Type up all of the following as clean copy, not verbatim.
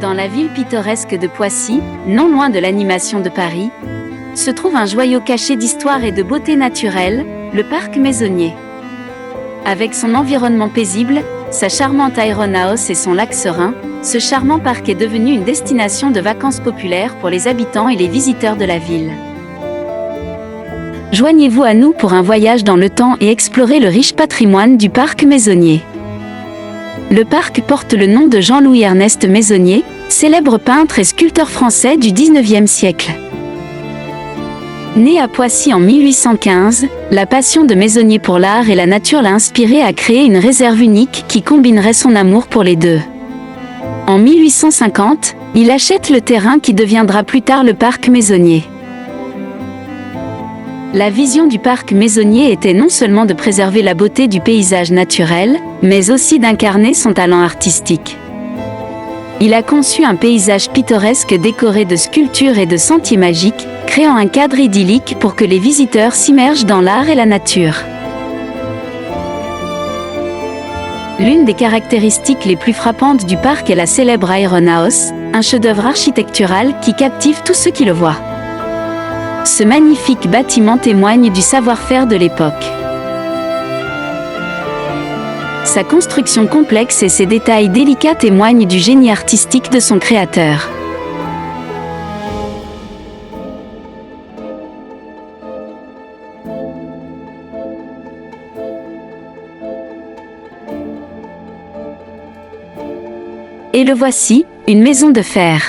Dans la ville pittoresque de Poissy, non loin de l'animation de Paris, se trouve un joyau caché d'histoire et de beauté naturelle, le parc Maisonnier. Avec son environnement paisible, sa charmante aéronauce et son lac serein, ce charmant parc est devenu une destination de vacances populaire pour les habitants et les visiteurs de la ville. Joignez-vous à nous pour un voyage dans le temps et explorer le riche patrimoine du parc Maisonnier. Le parc porte le nom de Jean-Louis-Ernest Maisonnier, célèbre peintre et sculpteur français du XIXe siècle. Né à Poissy en 1815, la passion de Maisonnier pour l'art et la nature l'a inspiré à créer une réserve unique qui combinerait son amour pour les deux. En 1850, il achète le terrain qui deviendra plus tard le parc Maisonnier. La vision du parc Maisonnier était non seulement de préserver la beauté du paysage naturel, mais aussi d'incarner son talent artistique. Il a conçu un paysage pittoresque décoré de sculptures et de sentiers magiques, créant un cadre idyllique pour que les visiteurs s'immergent dans l'art et la nature. L'une des caractéristiques les plus frappantes du parc est la célèbre aéronauce, un chef-d'œuvre architectural qui captive tous ceux qui le voient. Ce magnifique bâtiment témoigne du savoir-faire de l'époque. Sa construction complexe et ses détails délicats témoignent du génie artistique de son créateur. Et le voici, une maison de fer.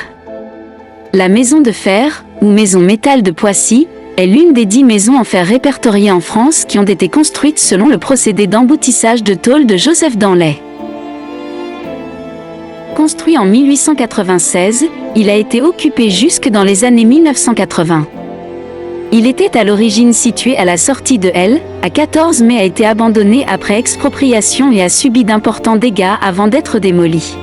La maison de fer, ou maison métal de Poissy, est l'une des 10 maisons en fer répertoriées en France qui ont été construites selon le procédé d'emboutissage de tôle de Joseph Danlay. Construit en 1896, il a été occupé jusque dans les années 1980. Il était à l'origine situé à la sortie de L, à 14 mais a été abandonné après expropriation et a subi d'importants dégâts avant d'être démoli.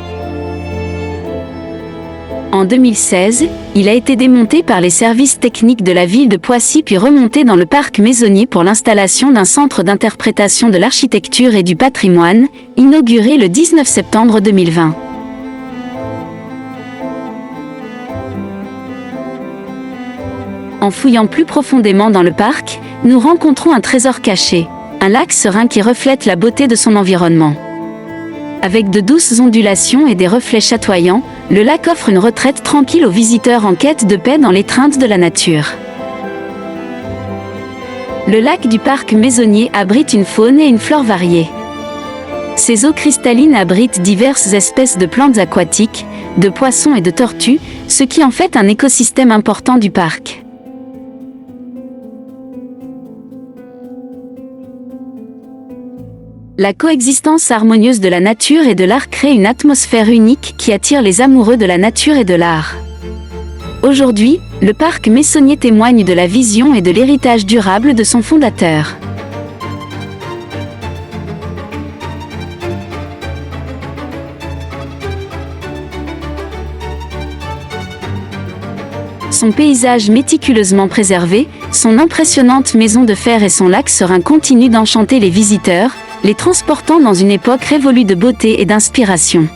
En 2016, il a été démonté par les services techniques de la ville de Poissy puis remonté dans le parc Maisonnier pour l'installation d'un centre d'interprétation de l'architecture et du patrimoine, inauguré le 19 septembre 2020. En fouillant plus profondément dans le parc, nous rencontrons un trésor caché, un lac serein qui reflète la beauté de son environnement. Avec de douces ondulations et des reflets chatoyants, le lac offre une retraite tranquille aux visiteurs en quête de paix dans l'étreinte de la nature. Le lac du parc Maisonnier abrite une faune et une flore variées. Ses eaux cristallines abritent diverses espèces de plantes aquatiques, de poissons et de tortues, ce qui en fait un écosystème important du parc. La coexistence harmonieuse de la nature et de l'art crée une atmosphère unique qui attire les amoureux de la nature et de l'art. Aujourd'hui, le parc Maisonnier témoigne de la vision et de l'héritage durable de son fondateur. Son paysage méticuleusement préservé, son impressionnante maison de fer et son lac serein continuent d'enchanter les visiteurs, les transportant dans une époque révolue de beauté et d'inspiration.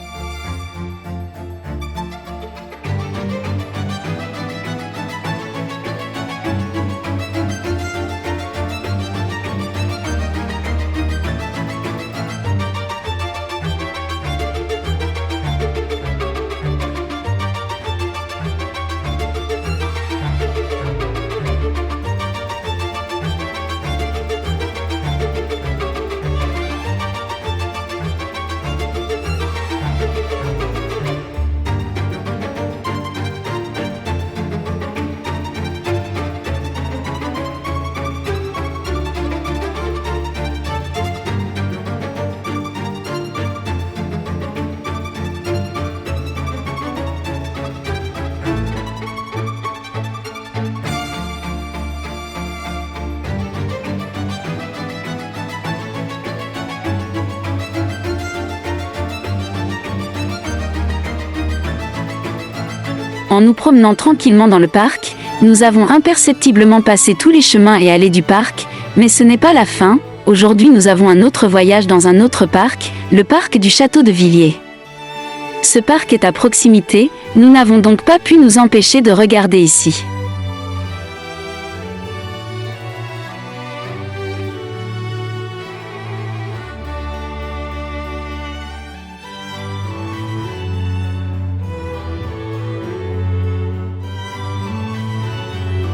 En nous promenant tranquillement dans le parc, nous avons imperceptiblement passé tous les chemins et allées du parc, mais ce n'est pas la fin. Aujourd'hui nous avons un autre voyage dans un autre parc, le parc du Château de Villiers. Ce parc est à proximité, nous n'avons donc pas pu nous empêcher de regarder ici.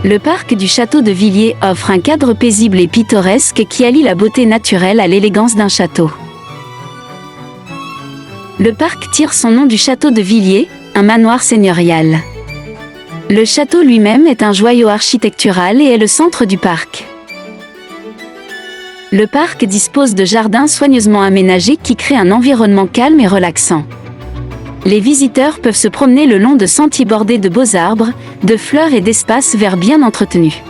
Le parc du château de Villiers offre un cadre paisible et pittoresque qui allie la beauté naturelle à l'élégance d'un château. Le parc tire son nom du château de Villiers, un manoir seigneurial. Le château lui-même est un joyau architectural et est le centre du parc. Le parc dispose de jardins soigneusement aménagés qui créent un environnement calme et relaxant. Les visiteurs peuvent se promener le long de sentiers bordés de beaux arbres, de fleurs et d'espaces verts bien entretenus.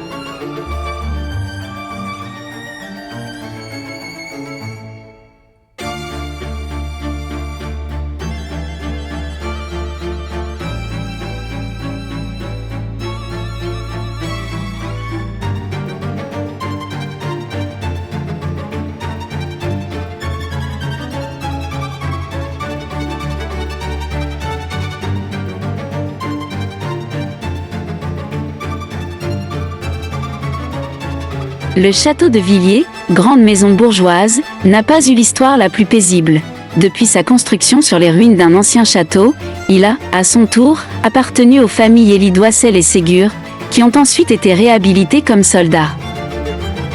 Le château de Villiers, grande maison bourgeoise, n'a pas eu l'histoire la plus paisible. Depuis sa construction sur les ruines d'un ancien château, il a, à son tour, appartenu aux familles Élie d'Oissel et Ségur, qui ont ensuite été réhabilités comme soldats.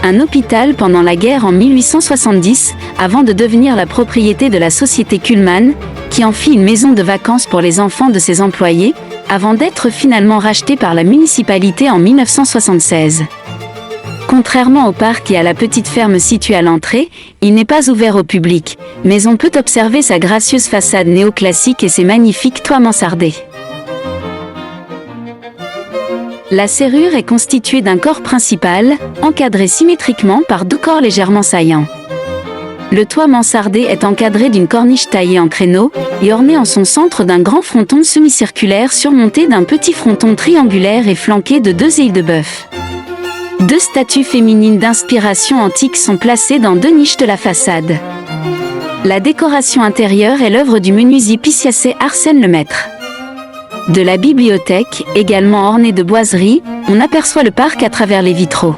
Un hôpital pendant la guerre en 1870, avant de devenir la propriété de la société Kuhlmann, qui en fit une maison de vacances pour les enfants de ses employés, avant d'être finalement racheté par la municipalité en 1976. Contrairement au parc et à la petite ferme située à l'entrée, il n'est pas ouvert au public, mais on peut observer sa gracieuse façade néoclassique et ses magnifiques toits mansardés. La serrure est constituée d'un corps principal, encadré symétriquement par deux corps légèrement saillants. Le toit mansardé est encadré d'une corniche taillée en créneau et orné en son centre d'un grand fronton semi-circulaire surmonté d'un petit fronton triangulaire et flanqué de deux ailes de bœuf. Deux statues féminines d'inspiration antique sont placées dans deux niches de la façade. La décoration intérieure est l'œuvre du menuisier pisciacé Arsène Lemaître. De la bibliothèque, également ornée de boiseries, on aperçoit le parc à travers les vitraux.